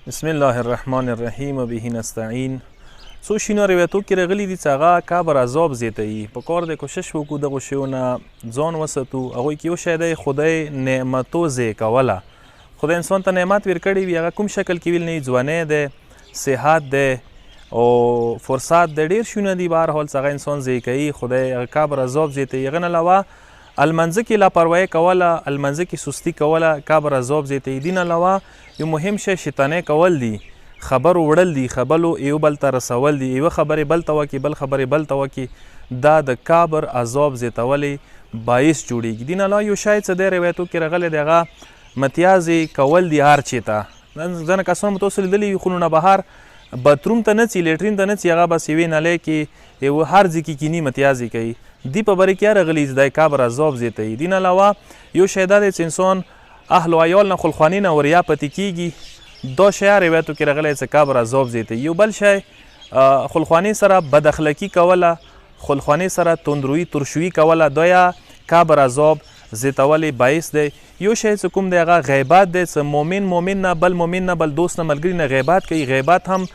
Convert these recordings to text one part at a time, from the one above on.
بسم الله الرحمن الرحیم و به نستعین. څو شینو روایتو کې راغلي دي چې هغه کبر عذاب زیاتوي. پکار دی کوشش وکړو دغو شیو نه ځان وساتو. هغوی کې یو شی دی خدای نعمتو ضایع کوله. خدای انسان ته نعمت ورکړی وي، هغه کوم شکل کې ویل نه وي، ځوانۍ دی، صحت دی او فرصت دی، ډېر شیونه دي به هر حال چې هغه انسان ضایع کوي. خدای هغه کبر عذاب زیاتوي. هغه نه علاوه المنځه کې لاپروايي کوله، المنځه کې سستی کوله کبر عذاب زیاتوي. دې نه علاوه یو مهم شی شیطانۍ کول دي، خبر وړل دي، خبرو یو بل ته رسول دي، یوه خبرې بل ته وکړي، بل خبرې بل ته وکړي، دا د کبر عذاب زیاتولې باعث جوړیږي. دې نه علاوه یو شی چې دی روایتو کې راغلی دی، هغه متیازې کول دي هر چېرته. ځینې کسان مو تاسو لیدلي وي خونونه بهر باتروم ته نه ځي، لیټرین ته نه ځي، هغه بس یوې نلۍ کې یو هر ځای کې کیني متیازې کوي. دې په باره کې راغلي چې دا کبر عذاب زیاتوي. دې نه علاوه یو شی دا دی چې انسان اهل و عیال نه خلخواني نه وریا پاتې کېږي. دا شی روایتو کې راغلی چې کبر عذاب زیاتوي. یو بل شی خلخواني سره بد اخلاقي کوله، خلخواني سره تندروي ترشوي کوله، دا یا کبر عذاب زیاتولې باعث دی. یو شی چې کوم دی هغه غیبت دی، چې مومن نه بل مومن نه بل دوست نه ملګري نه غیبت کوي، غیبت هم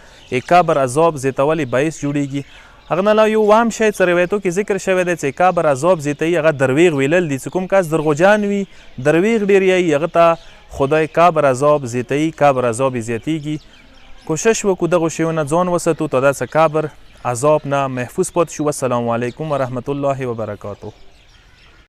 کبر عذاب زیاتولې باعث جوړیږي. هغه نه علاوه یو عام شی چې روایتو کې ذکر شوی دی چې کبر عذاب زیاتوي، هغه درویغ ویلل دي. چې کوم کس دروغجن وي، درویغ ډېر یی، هغه ته خدای کبر عذاب زیاتوي، کبر عذاب یې زیاتیږي. کوشش وکړو دغو شیونو ځان وساتو، تا دا څه کبر عذاب نه محفوظ پاتې شو. السلام علیکم ورحمة الله وبرکاته.